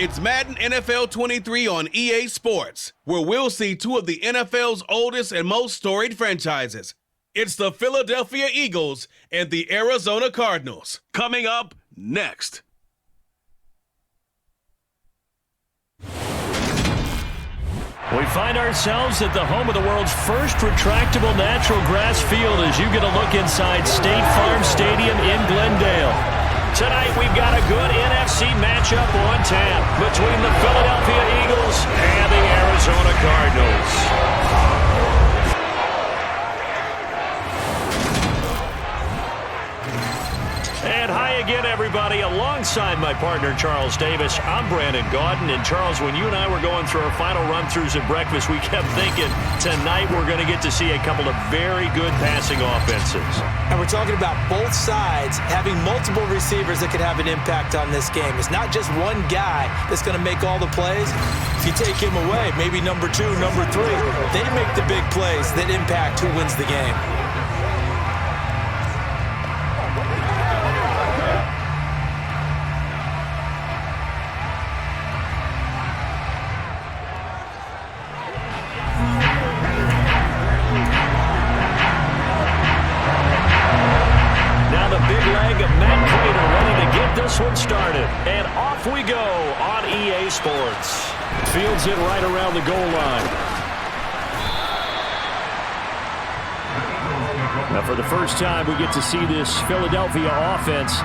It's Madden NFL 23 on EA Sports, where we'll see two of the NFL's oldest and most storied franchises. It's the Philadelphia Eagles and the Arizona Cardinals. Coming up next. We find ourselves at the home of the world's first retractable natural grass field as you get a look inside State Farm Stadium in Glendale. Tonight we've got a good NFC matchup on tap between the Philadelphia Eagles and the Arizona Cardinals. And hi again, everybody. Alongside my partner, Charles Davis, I'm Brandon Gaudin. And Charles, when you and I were going through our final run-throughs at breakfast, we kept thinking tonight we're going to get to see a couple of very good passing offenses. And we're talking about both sides having multiple receivers that could have an impact on this game. It's not just one guy that's going to make all the plays. If you take him away, maybe number 2, number 3, they make the big plays that impact who wins the game. This one started, and off we go on EA Sports. Fields it right around the goal line. Now for the first time, we get to see this Philadelphia offense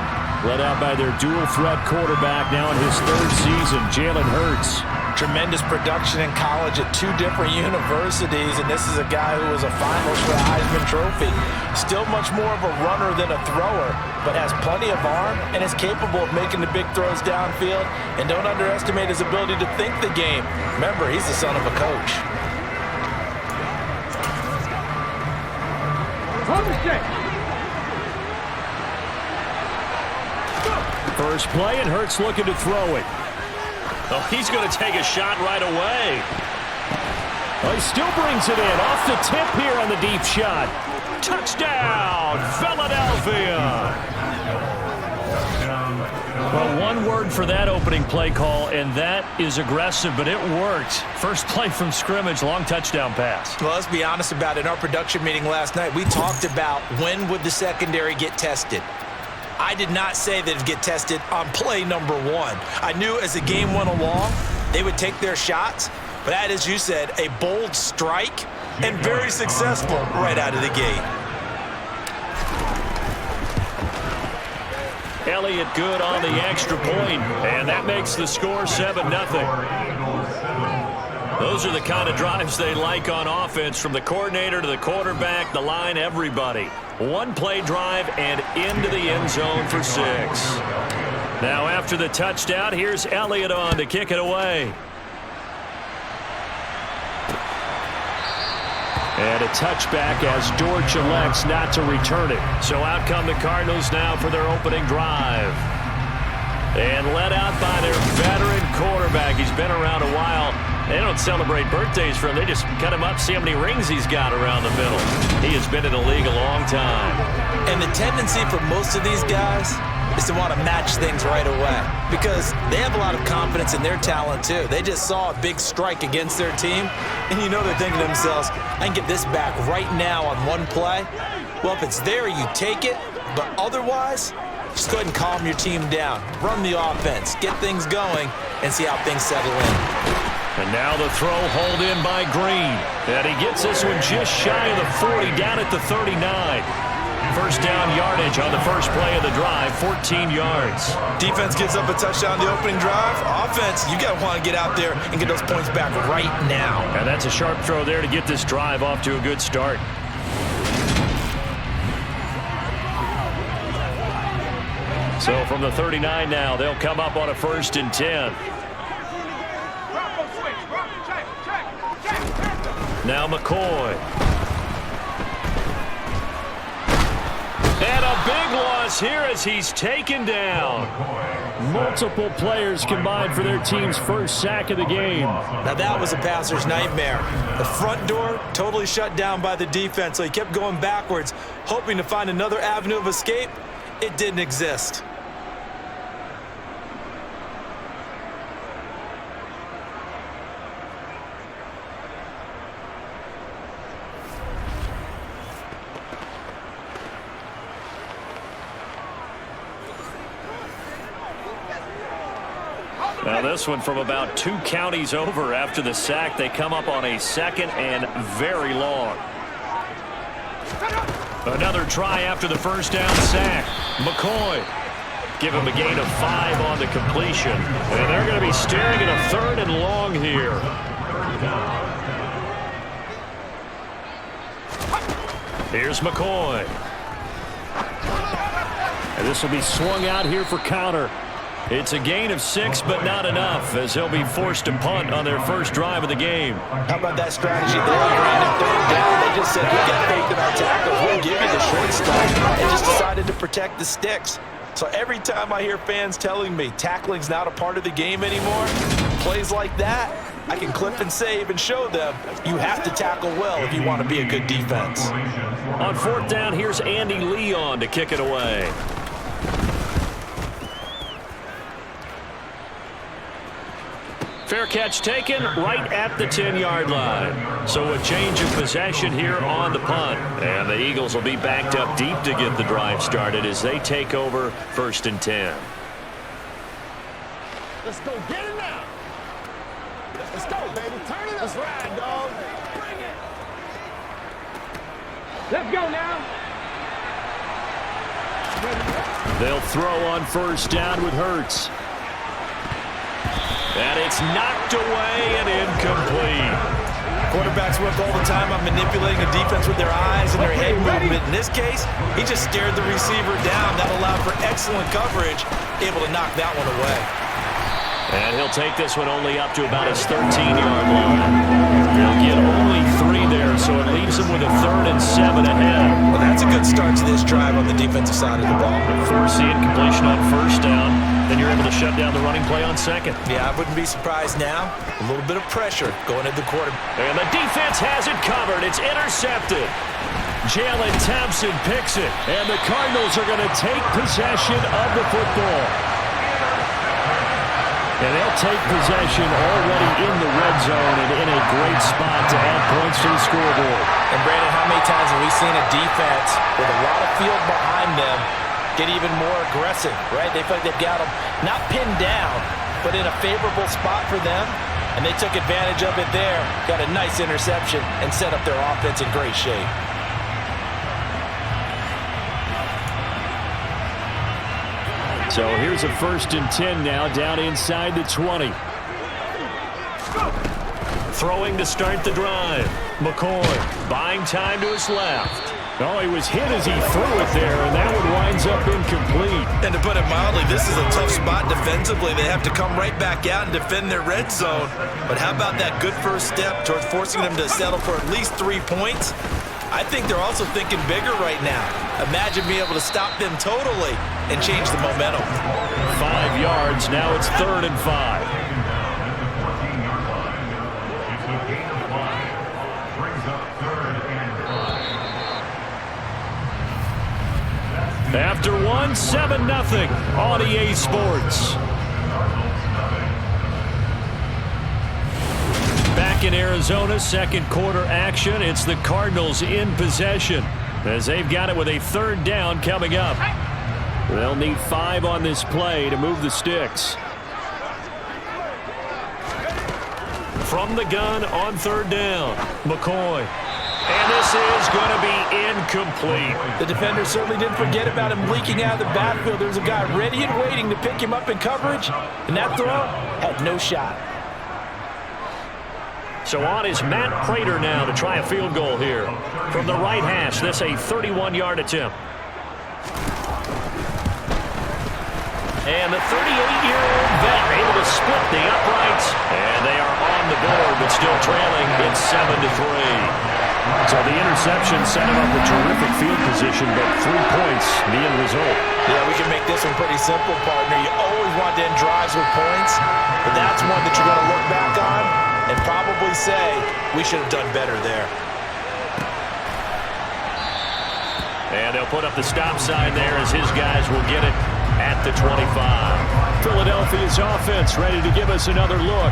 led out by their dual-threat quarterback now in his 3rd season, Jalen Hurts. Tremendous production in college at 2 different universities, and this is a guy who was a finalist for the Heisman Trophy. Still much more of a runner than a thrower, but has plenty of arm and is capable of making the big throws downfield. And don't underestimate his ability to think the game. Remember, he's the son of a coach. First play, and Hurts looking to throw it. Oh, he's going to take a shot right away. Oh, he still brings it in. Off the tip here on the deep shot. Touchdown, Philadelphia. Well, one word for that opening play call, and that is aggressive, but it worked. First play from scrimmage, long touchdown pass. Well, let's be honest about it. In our production meeting last night, we talked about when would the secondary get tested. I did not say that it'd get tested on play number 1. I knew as the game went along, they would take their shots. But that, as you said, a bold strike and very successful right out of the gate. Elliott good on the extra point, and that makes the score 7-0. Those are the kind of drives they like on offense, from the coordinator to the quarterback, the line, everybody. One-play drive and into the end zone for 6. Now after the touchdown, here's Elliott on to kick it away. And a touchback as Dortch elects not to return it. So out come the Cardinals now for their opening drive. And led out by their veteran quarterback. He's been around a while. They don't celebrate birthdays for him. They just cut him up, see how many rings he's got around the middle. He has been in the league a long time. And the tendency for most of these guys is to want to match things right away, because they have a lot of confidence in their talent too. They just saw a big strike against their team, and you know they're thinking to themselves, I can get this back right now on one play. Well, if it's there, you take it, but otherwise, just go ahead and calm your team down. Run the offense, get things going, and see how things settle in. And now the throw hauled in by Green. And he gets this one just shy of the 40, down at the 39. First down yardage on the first play of the drive, 14 yards. Defense gives up a touchdown the opening drive. Offense, you got to want to get out there and get those points back right now. And that's a sharp throw there to get this drive off to a good start. So from the 39 now, they'll come up on a 1st and 10. Now McCoy. And a big loss here as he's taken down. Multiple players combined for their team's first sack of the game. Now that was a passer's nightmare. The front door totally shut down by the defense, so he kept going backwards, hoping to find another avenue of escape. It didn't exist. Well, this one from about 2 counties over after the sack. They come up on a 2nd and very long. Another try after the first down sack. McCoy. Give him a gain of 5 on the completion. And they're going to be staring at a 3rd and long here. Here's McCoy. And this will be swung out here for counter. It's a gain of 6, but not enough, as he'll be forced to punt on their first drive of the game. How about that strategy there? Brandon, 3rd down. They just said, we got faith in our tackles. We'll give you the short stuff. And just decided to protect the sticks. So every time I hear fans telling me tackling's not a part of the game anymore, plays like that, I can clip and save and show them you have to tackle well if you want to be a good defense. On 4th down, here's Andy Leon to kick it away. Fair catch taken right at the 10-yard line. So a change of possession here on the punt. And the Eagles will be backed up deep to get the drive started as they take over 1st and 10. Let's go get it now. Let's go, baby. Turn it up. Let's ride, dog. Bring it. Let's go now. They'll throw on 1st down with Hurts. And it's knocked away and incomplete. Quarterbacks work all the time on manipulating a defense with their eyes and their head movement. In this case, he just stared the receiver down. That allowed for excellent coverage, able to knock that one away. And he'll take this one only up to about his 13-yard line. He'll get only 3 there, so it leaves him with a 3rd and 7 ahead. Well, that's a good start to this drive on the defensive side of the ball. Force the incompletion on 1st down. Then you're able to shut down the running play on 2nd. Yeah, I wouldn't be surprised now. A little bit of pressure going at the quarterback. And the defense has it covered. It's intercepted. Jalen Thompson picks it. And the Cardinals are going to take possession of the football. And they'll take possession already in the red zone and in a great spot to add points to the scoreboard. And, Brandon, how many times have we seen a defense with a lot of field behind them get even more aggressive, right? They feel like they've got them not pinned down, but in a favorable spot for them, and they took advantage of it there, got a nice interception, and set up their offense in great shape. So here's a 1st and 10 now, down inside the 20. Throwing to start the drive. McCoy buying time to his left. Oh, he was hit as he threw it there, and that one winds up incomplete. And to put it mildly, this is a tough spot defensively. They have to come right back out and defend their red zone. But how about that good first step towards forcing them to settle for at least 3 points? I think they're also thinking bigger right now. Imagine being able to stop them totally and change the momentum. 5 yards. Now it's 3rd and 5. After 1, 7-0 on EA Sports. Back in Arizona, 2nd quarter action. It's the Cardinals in possession as they've got it with a 3rd down coming up. They'll need 5 on this play to move the sticks. From the gun on 3rd down, McCoy. And this is going to be incomplete. The defender certainly didn't forget about him leaking out of the backfield. There was a guy ready and waiting to pick him up in coverage, and that throw had no shot. So on is Matt Prater now to try a field goal here. From the right hash, this a 31-yard attempt. And the 38-year-old vet able to split the uprights. And they are on the board, but still trailing. It's 7-3. So the interception set him up with terrific field position, but 3 points, the end result. Yeah, we can make this one pretty simple, partner. You always want to end drives with points, but that's one that you're going to look back on and probably say, we should have done better there. And they'll put up the stop sign there as his guys will get it at the 25. Philadelphia's offense ready to give us another look.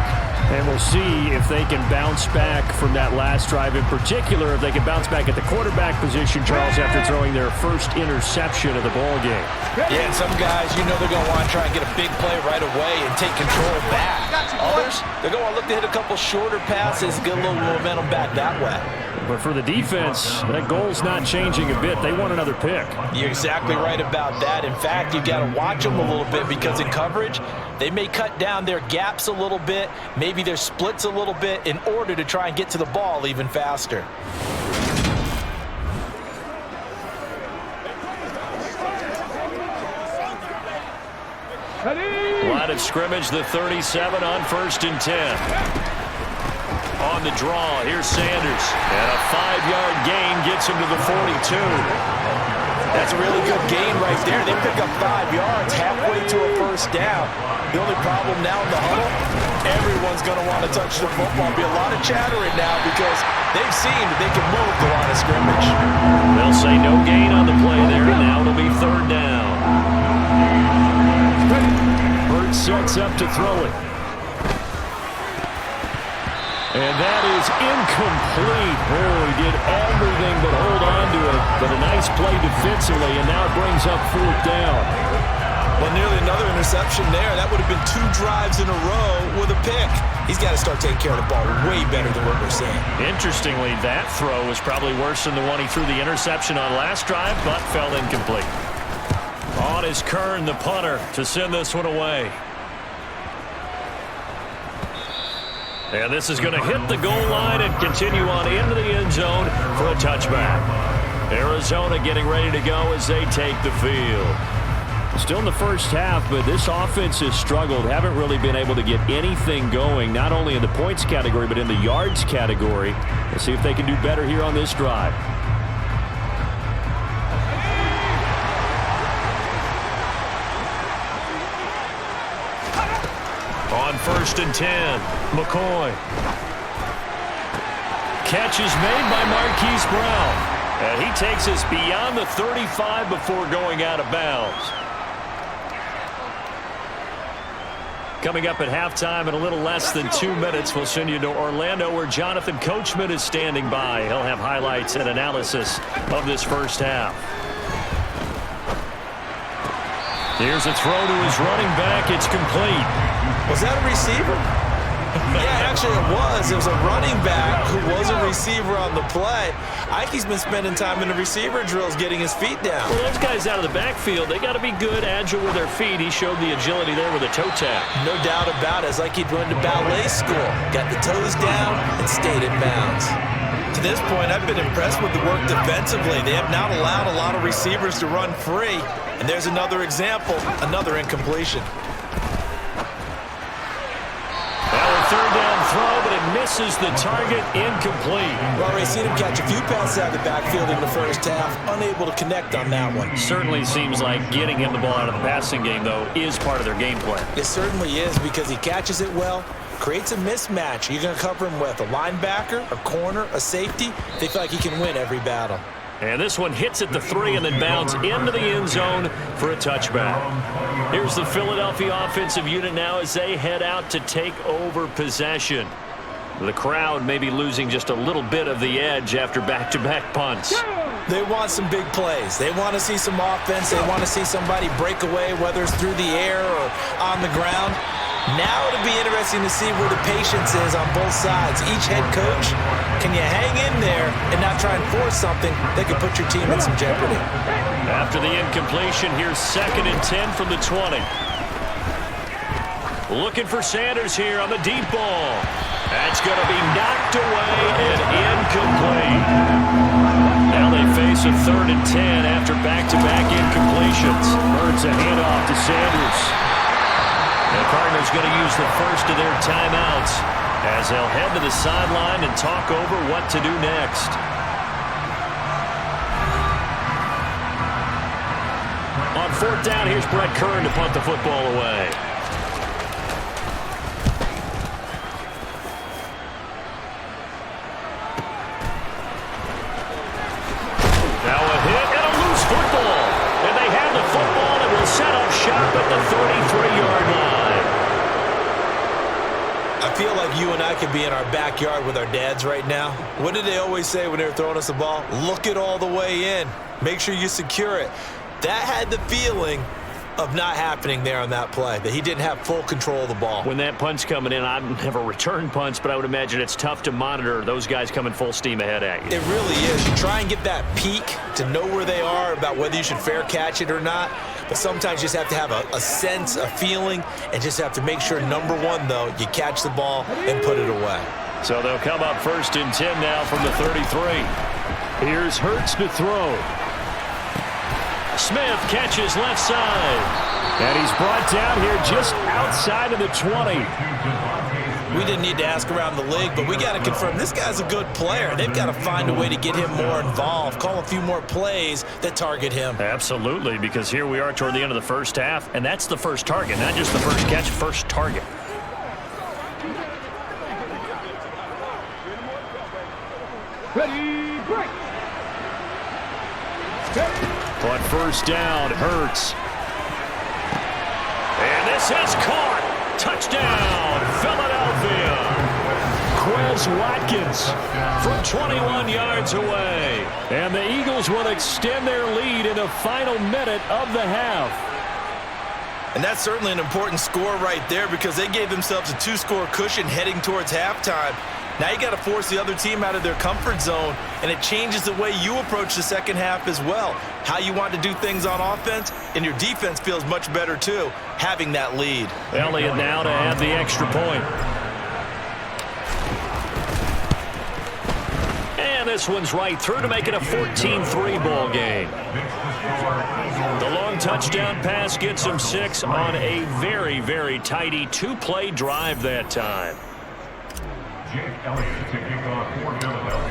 And we'll see if they can bounce back from that last drive, in particular, if they can bounce back at the quarterback position, Charles, after throwing their first interception of the ball game. Yeah, and some guys, you know they're going to want to try and get a big play right away and take control back. Others, they're going to look to hit a couple shorter passes, get a little momentum back that way. But for the defense, that goal's not changing a bit. They want another pick. You're exactly right about that. In fact, you got to watch them a little bit because in coverage, they may cut down their gaps a little bit, maybe their splits a little bit in order to try and get to the ball even faster. Line of scrimmage, the 37 on 1st and 10. On the draw, here's Sanders. And a 5-yard gain gets him to the 42. That's a really good gain right there. They pick up 5 yards halfway to a first down. The only problem now in the huddle, everyone's going to want to touch the football. Be a lot of chattering now because they've seen that they can move the line of scrimmage. They'll say no gain on the play there, and now it'll be 3rd down. Burt sets up to throw it. And that is incomplete. Oh, he did everything but hold on to it. But a nice play defensively, and now it brings up 4th down. Well, nearly another interception there. That would have been 2 drives in a row with a pick. He's got to start taking care of the ball way better than what we're seeing. Interestingly, that throw was probably worse than the one he threw the interception on last drive, but fell incomplete. On is Kern, the punter, to send this one away. And this is going to hit the goal line and continue on into the end zone for a touchback. Arizona getting ready to go as they take the field. Still in the first half, but this offense has struggled. Haven't really been able to get anything going, not only in the points category, but in the yards category. Let's see if they can do better here on this drive. On 1st and 10, McCoy. Catch is made by Marquise Brown. And he takes us beyond the 35 before going out of bounds. Coming up at halftime in a little less than 2 minutes, we'll send you to Orlando where Jonathan Coachman is standing by. He'll have highlights and analysis of this first half. Here's a throw to his running back. It's complete. Was that a receiver? Yeah, actually it was. It was a running back who was a receiver on the play. Ikey's been spending time in the receiver drills getting his feet down. Well, those guys out of the backfield, they got to be good, agile with their feet. He showed the agility there with a toe tap. No doubt about it. It's like he'd run to ballet school. Got the toes down and stayed in bounds. To this point, I've been impressed with the work defensively. They have not allowed a lot of receivers to run free. And there's another example, another incompletion. Third down throw, but it misses the target, incomplete. Well, we've seen him catch a few passes out of the backfield in the first half, unable to connect on that one. Certainly seems like getting him the ball out of the passing game, though, is part of their game plan. It certainly is because he catches it well, creates a mismatch. You're going to cover him with a linebacker, a corner, a safety. They feel like he can win every battle. And this one hits at the 3 and then bounds into the end zone for a touchback. Here's the Philadelphia offensive unit now as they head out to take over possession. The crowd may be losing just a little bit of the edge after back-to-back punts. They want some big plays. They want to see some offense. They want to see somebody break away, whether it's through the air or on the ground. Now it'll be interesting to see where the patience is on both sides. Each head coach, can you hang in there and not try and force something that could put your team in some jeopardy? After the incompletion, here's 2nd and 10 from the 20. Looking for Sanders here on the deep ball. That's going to be knocked away and incomplete. Now they face a 3rd and 10 after back-to-back incompletions. Earns a handoff to Sanders. The Cardinals going to use the first of their timeouts as they'll head to the sideline and talk over what to do next. On 4th down, here's Brett Kern to punt the football away. Now a hit and a loose football. And they have the football and will set up shop at the 33-yard line. I feel like you and I could be in our backyard with our dads right now. What did they always say when they were throwing us the ball? Look it all the way in. Make sure you secure it. That had the feeling of not happening there on that play, that he didn't have full control of the ball. When that punch coming in, I've never returned punch, but I would imagine it's tough to monitor those guys coming full steam ahead at you. It really is. You try and get that peek to know where they are about whether you should fair catch it or not, but sometimes you just have to have a sense, a feeling, and just have to make sure, number one, though, you catch the ball and put it away. So they'll come up 1st and 10 now from the 33. Here's Hurts to throw. Smith catches left side. And he's brought down here just outside of the 20. We didn't need to ask around the league, but we got to confirm this guy's a good player. They've got to find a way to get him more involved, call a few more plays that target him. Absolutely, because here we are toward the end of the first half, and that's the first target, not just the first catch, first target. Ready, break. On 1st down, Hurts. And this is caught. Touchdown, Philadelphia. Quez Watkins from 21 yards away. And the Eagles will extend their lead in the final minute of the half. And that's certainly an important score right there because they gave themselves a 2-score cushion heading towards halftime. Now you got to force the other team out of their comfort zone, and it changes the way you approach the second half as well. How you want to do things on offense, and your defense feels much better too, having that lead. Elliott now to add the extra point. And this one's right through to make it a 14-3 ball game. The long touchdown pass gets him 6 on a very, very tidy 2-play drive that time.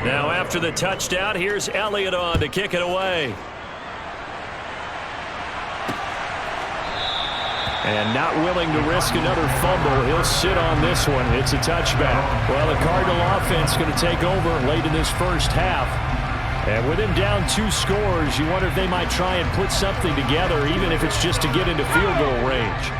Now after the touchdown, here's Elliott on to kick it away. And not willing to risk another fumble, he'll sit on this one. It's a touchback. Well, the Cardinal offense going to take over late in this first half. And with him down 2 scores, you wonder if they might try and put something together, even if it's just to get into field goal range.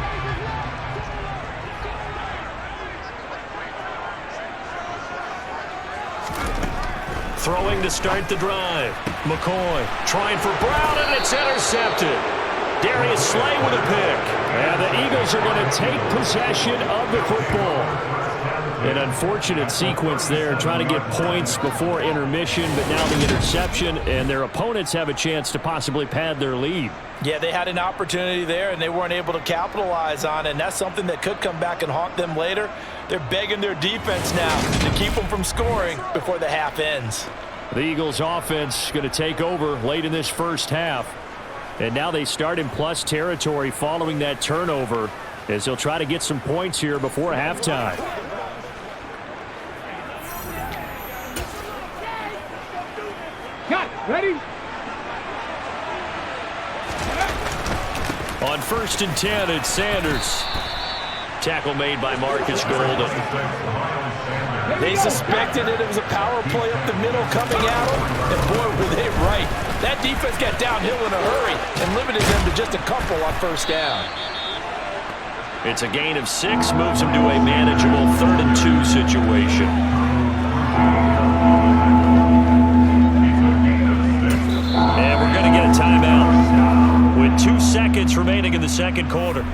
Throwing to start the drive. McCoy trying for Brown, and it's intercepted. Darius Slay with a pick. And the Eagles are going to take possession of the football. An unfortunate sequence there, trying to get points before intermission, but now the interception, and their opponents have a chance to possibly pad their lead. Yeah, they had an opportunity there, and they weren't able to capitalize on it, and that's something that could come back and haunt them later. They're begging their defense now to keep them from scoring before the half ends. The Eagles offense going to take over late in this first half. And now they start in plus territory following that turnover as they'll try to get some points here before halftime. Cut, ready? On 1st and 10, it's Sanders. Tackle made by Marcus Golden. They suspected it was a power play up the middle coming at them, and boy, were they right. That defense got downhill in a hurry and limited them to just a couple on 1st down. It's a gain of 6, moves them to a manageable 3rd and 2 situation. And we're going to get a timeout with 2 seconds remaining in the second quarter.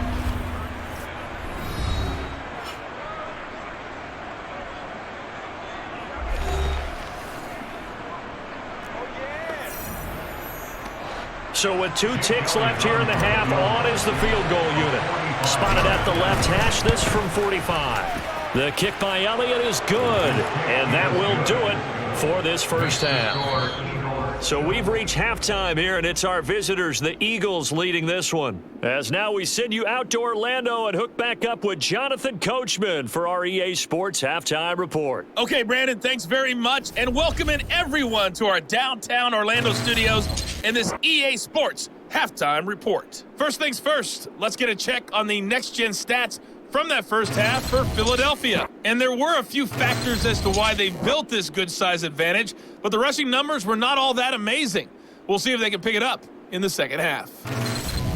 So with 2 ticks left here in the half, on is the field goal unit. Spotted at the left hash, this from 45. The kick by Elliott is good, and that will do it for this first half. So we've reached halftime here, and it's our visitors, the Eagles, leading this one. As now we send you out to Orlando and hook back up with Jonathan Coachman for our EA Sports Halftime Report. Okay, Brandon, thanks very much, and welcome in everyone to our downtown Orlando studios and this EA Sports Halftime Report. First things first, let's get a check on the next-gen stats from that first half for Philadelphia. And there were a few factors as to why they built this good size advantage, but the rushing numbers were not all that amazing. We'll see if they can pick it up in the second half.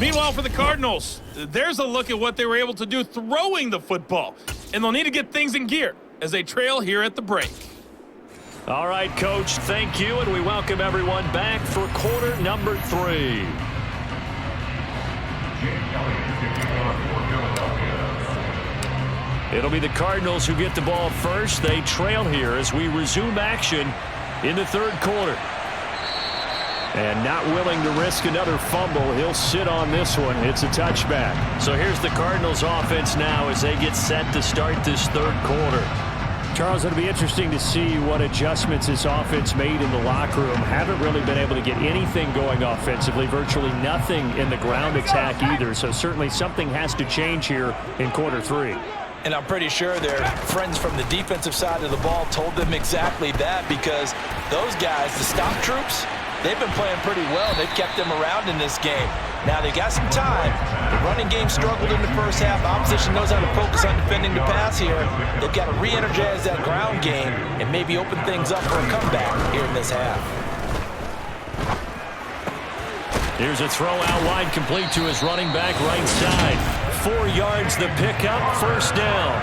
Meanwhile, for the Cardinals, there's a look at what they were able to do throwing the football. and they'll need to get things in gear as they trail here at the break. All right, Coach, thank you, and we welcome everyone back for quarter number 3. It'll be the Cardinals who get the ball first. They trail here as we resume action in the third quarter. And not willing to risk another fumble, he'll sit on this one. It's a touchback. So here's the Cardinals offense now as they get set to start this third quarter. Charles, it'll be interesting to see what adjustments this offense made in the locker room. Haven't really been able to get anything going offensively, virtually nothing in the ground attack either. So certainly something has to change here in quarter 3. And I'm pretty sure their friends from the defensive side of the ball told them exactly that, because those guys, the stop troops, they've been playing pretty well. They've kept them around in this game. Now, they got some time. The running game struggled in the first half. Opposition knows how to focus on defending the pass here. They've got to re-energize that ground game and maybe open things up for a comeback here in this half. Here's a throw out wide, complete to his running back right side. 4 yards the pickup, first down.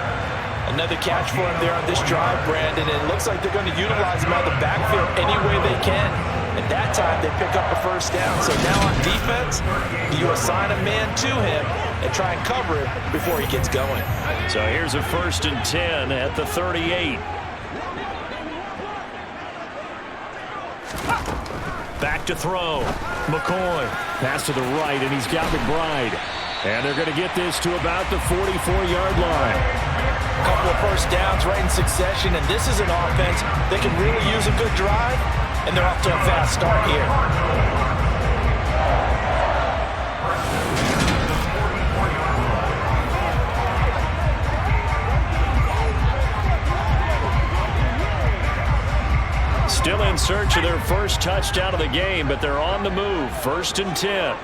Another catch for him there on this drive, Brandon. And it looks like they're going to utilize him out of the backfield any way they can. At that time, they pick up the first down. So now on defense, you assign a man to him and try and cover it before he gets going. So here's a 1st and 10 at the 38. Back to throw. McCoy. Pass to the right, and he's got McBride. And they're going to get this to about the 44-yard line. A couple of first downs right in succession, and this is an offense that can really use a good drive, and they're off to a fast start here. Still in search of their first touchdown of the game, but they're on the move. 1st and 10.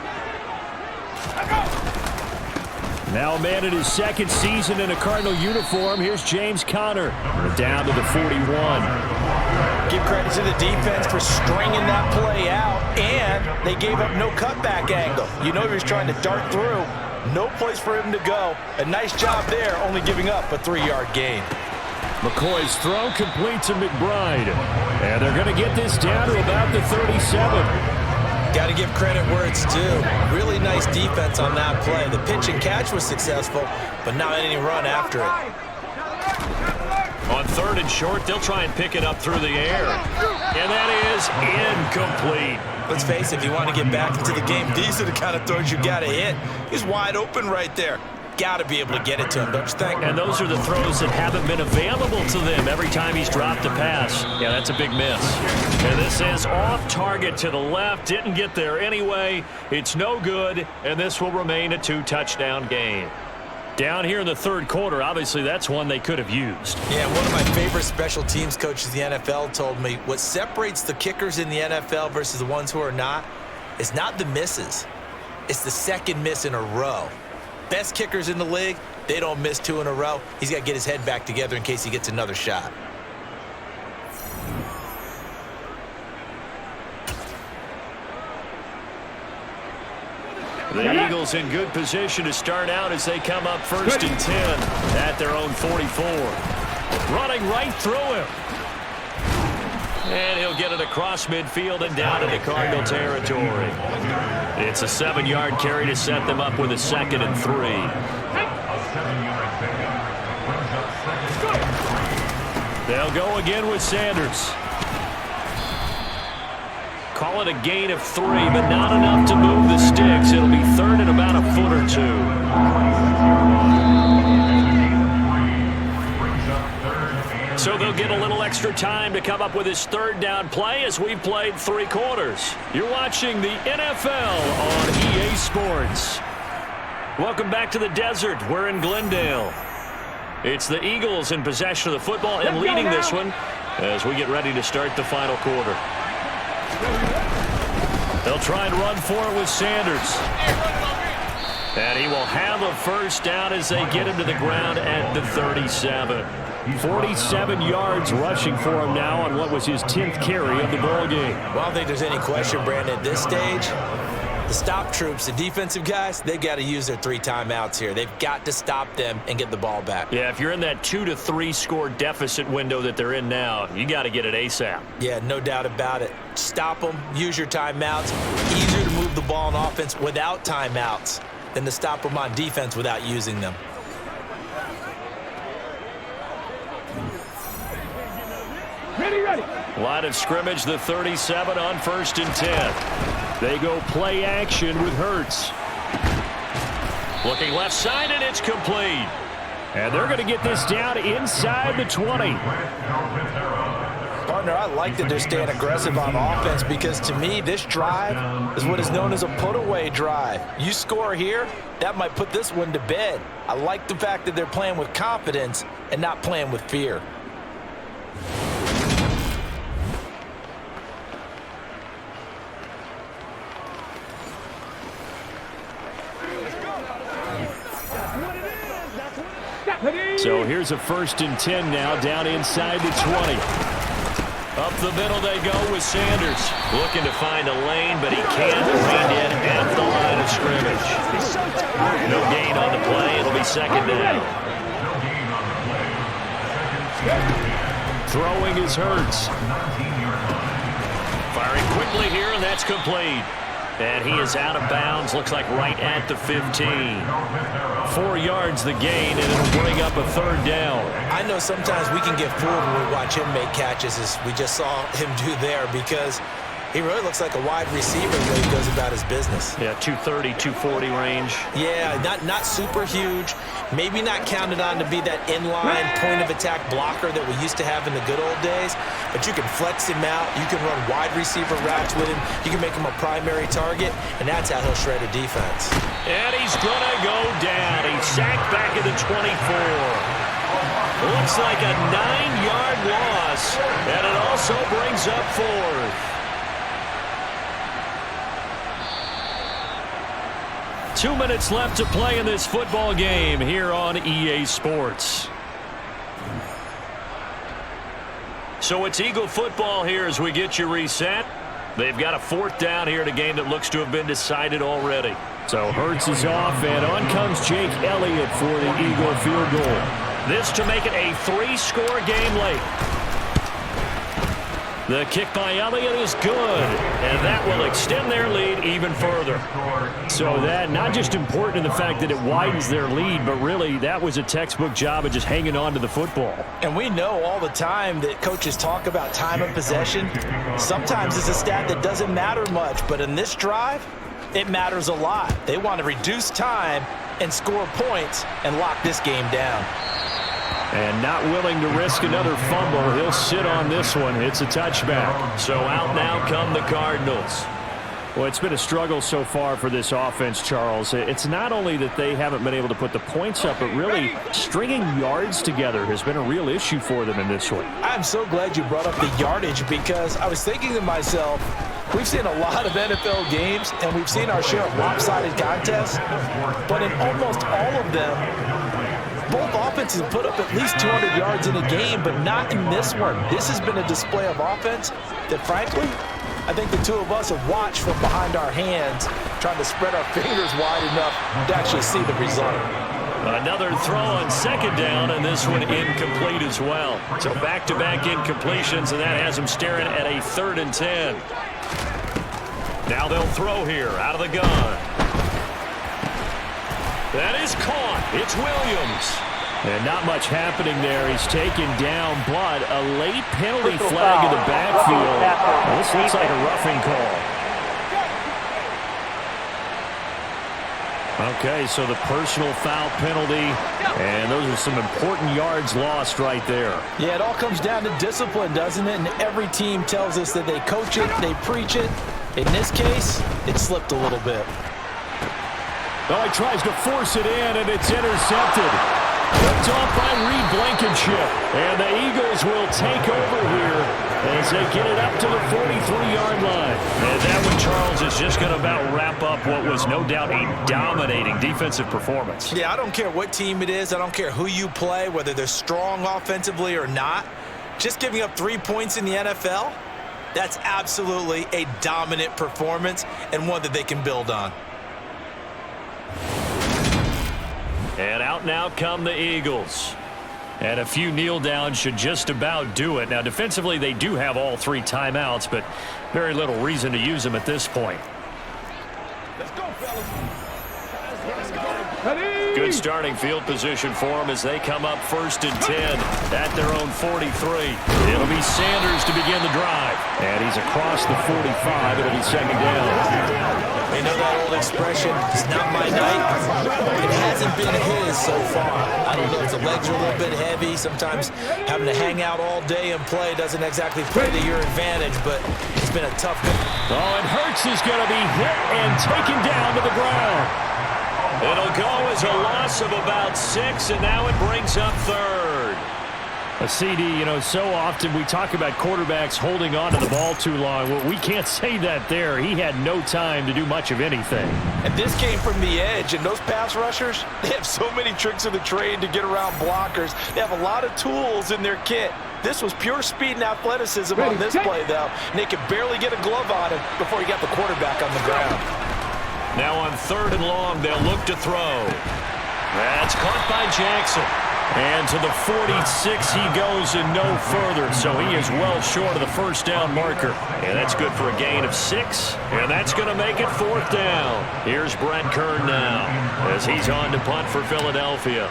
Now a man in his second season in a Cardinal uniform. Here's James Conner. We're down to the 41. Give credit to the defense for stringing that play out, and they gave up no cutback angle. You know he was trying to dart through. No place for him to go. A nice job there, only giving up a 3-yard gain. McCoy's throw complete to McBride. And they're going to get this down to about the 37. Got to give credit where it's due. Really nice defense on that play. The pitch and catch was successful, but not any run after it. On 3rd and short, they'll try and pick it up through the air. And that is incomplete. Let's face it, if you want to get back into the game, these are the kind of throws you got to hit. He's wide open right there. Got to be able to get it to him, don't you think? And those are the throws that haven't been available to them every time he's dropped a pass. Yeah, that's a big miss. And this is off target to the left. Didn't get there anyway. It's no good, and this will remain a 2-touchdown game. Down here in the third quarter, obviously that's one they could have used. Yeah, one of my favorite special teams coaches in the NFL told me what separates the kickers in the NFL versus the ones who are not is not the misses. It's the second miss in a row. Best kickers in the league, they don't miss 2 in a row. He's got to get his head back together in case he gets another shot. The Eagles in good position to start out as they come up 1st and 10 at their own 44. Running right through him. And he'll get it across midfield and down into Cardinal territory. It's a 7-yard carry to set them up with a 2nd and 3. They'll go again with Sanders. Call it a gain of 3, but not enough to move the sticks. It'll be 3rd and about a foot or 2. So they'll get a little extra time to come up with his 3rd down play as we've played 3 quarters. You're watching the NFL on EA Sports. Welcome back to the desert. We're in Glendale. It's the Eagles in possession of the football and leading this one as we get ready to start the final quarter. They'll try and run for it with Sanders. And he will have a first down as they get him to the ground at the 37. 47 yards rushing for him now on what was his 10th carry of the ball game. Well, I don't think there's any question, Brandon, at this stage, The stop troops, the defensive guys, they've got to use their 3 timeouts here. They've got to stop them and get the ball back. Yeah, if you're in that 2 to 3 score deficit window that they're in now, you got to get it ASAP. Yeah, no doubt about it. Stop them, use your timeouts. Easier to move the ball on offense without timeouts than to stop them on defense without using them. Ready. Line of scrimmage, the 37 on 1st and 10. They go play action with Hurts. Looking left side, and it's complete. And they're going to get this down inside the 20. Partner, I like that they're staying aggressive on offense because to me, this drive is what is known as a put-away drive. You score here, that might put this one to bed. I like the fact that they're playing with confidence and not playing with fear. So here's a 1st and 10 now, down inside the 20. Up the middle they go with Sanders. Looking to find a lane, but he can't. Reined in at the line of scrimmage. No gain on the play. It'll be 2nd down. Throwing is Hurts. Firing quickly here, and that's complete. And he is out of bounds, looks like right at the 15. 4 yards the gain, and it'll bring up a 3rd down. I know sometimes we can get fooled when we watch him make catches, as we just saw him do there, because he really looks like a wide receiver the way he goes about his business. Yeah, 230, 240 range. Yeah, not super huge. Maybe not counted on to be that inline point-of-attack blocker that we used to have in the good old days, but you can flex him out. You can run wide receiver routes with him. You can make him a primary target, and that's how he'll shred a defense. And he's going to go down. He's sacked back at the 24. Looks like a 9-yard loss, and it also brings up 4th. 2 minutes left to play in this football game here on EA Sports. So it's Eagle football here as we get you reset. They've got a 4th down here in a game that looks to have been decided already. So Hurts is off, and on comes Jake Elliott for the Eagle field goal. This to make it a 3-score game late. The kick by Elliott is good, and that will extend their lead even further. So that not just important in the fact that it widens their lead, but really that was a textbook job of just hanging on to the football. And we know all the time that coaches talk about time of possession. Sometimes it's a stat that doesn't matter much, but in this drive, it matters a lot. They want to reduce time and score points and lock this game down. And not willing to risk another fumble. He'll sit on this one. It's a touchback. So out now come the Cardinals. Well, it's been a struggle so far for this offense, Charles. It's not only that they haven't been able to put the points up, but really stringing yards together has been a real issue for them in this one. I'm so glad you brought up the yardage because I was thinking to myself, we've seen a lot of NFL games and we've seen our share of lopsided contests, but in almost all of them, both offenses put up at least 200 yards in a game, but not in this one. This has been a display of offense that, frankly, I think the two of us have watched from behind our hands, trying to spread our fingers wide enough to actually see the result. Another throw on 2nd down, and this one incomplete as well. So back-to-back incompletions, and that has them staring at a 3rd and 10. Now they'll throw here out of the gun. That is caught. It's Williams. And not much happening there. He's taken down, but a late penalty flag in the backfield. Well, this looks like a roughing call. Okay, so the personal foul penalty, and those are some important yards lost right there. Yeah, it all comes down to discipline, doesn't it? And every team tells us that they coach it, they preach it. In this case, it slipped a little bit. Oh, he tries to force it in, and it's intercepted. Picked off by Reed Blankenship. And the Eagles will take over here as they get it up to the 43-yard line. And that one, Charles, is just going to about wrap up what was no doubt a dominating defensive performance. Yeah, I don't care what team it is. I don't care who you play, whether they're strong offensively or not. Just giving up 3 points in the NFL, That's absolutely a dominant performance and one that they can build on. And out and out come the Eagles. And a few kneel downs should just about do it. Now, defensively, they do have all 3 timeouts, but very little reason to use them at this point. Let's go, fellas. Good starting field position for them as they come up 1st and 10 at their own 43. It'll be Sanders to begin the drive. And he's across the 45. It'll be 2nd down. You know that old expression, it's not my night. It hasn't been his so far. I don't know if the legs are a little bit heavy. Sometimes having to hang out all day and play doesn't exactly play to your advantage, but it's been a tough one. Oh, and Hurts is going to be hit and taken down to the ground. It'll go as a loss of about 6, and now it brings up 3rd. A CD, you know, so often we talk about quarterbacks holding on to the ball too long. Well, we can't say that there. He had no time to do much of anything. And this came from the edge, and those pass rushers, they have so many tricks of the trade to get around blockers. They have a lot of tools in their kit. This was pure speed and athleticism on this play, though. And they could barely get a glove on him before he got the quarterback on the ground. Now on 3rd and long, they'll look to throw. That's caught by Jackson. And to the 46 he goes and no further, so he is well short of the 1st down marker. And that's good for a gain of 6, and that's going to make it 4th down. Here's Brent Kern now as he's on to punt for Philadelphia.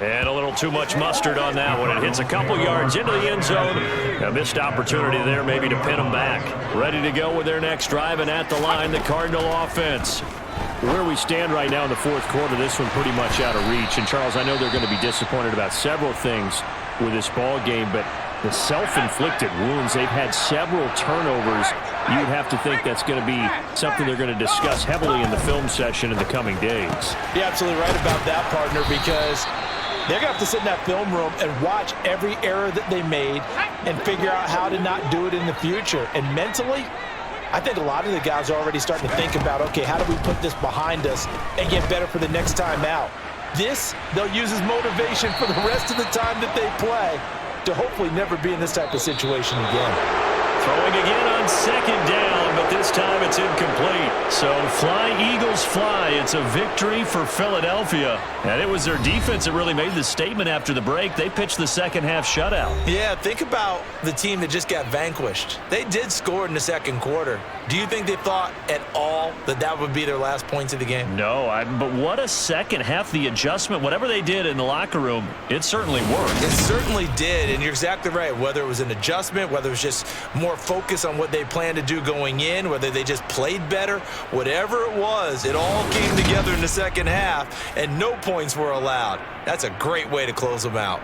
And a little too much mustard on that one. It hits a couple yards into the end zone. A missed opportunity there maybe to pin them back. Ready to go with their next drive, and at the line, the Cardinal offense. Where we stand right now in the 4th quarter, this one pretty much out of reach. And, Charles, I know they're going to be disappointed about several things with this ball game, but the self-inflicted wounds, they've had several turnovers. You'd have to think that's going to be something they're going to discuss heavily in the film session in the coming days. You're absolutely right about that, partner, because they're going to have to sit in that film room and watch every error that they made and figure out how to not do it in the future. And mentally, I think a lot of the guys are already starting to think about, okay, how do we put this behind us and get better for the next time out? This, they'll use as motivation for the rest of the time that they play to hopefully never be in this type of situation again. Throwing again on 2nd down, but this time it's incomplete. So fly, Eagles, fly. It's a victory for Philadelphia. And it was their defense that really made the statement after the break. They pitched the 2nd half shutout. Yeah, think about the team that just got vanquished. They did score in the 2nd quarter. Do you think they thought at all that that would be their last points of the game? No, but what a 2nd half. The adjustment, whatever they did in the locker room, it certainly worked. It certainly did, and you're exactly right. Whether it was an adjustment, whether it was just more focus on what they planned to do going in, whether they just played better, whatever it was, it all came together in the 2nd half, and no points were allowed. That's a great way to close them out.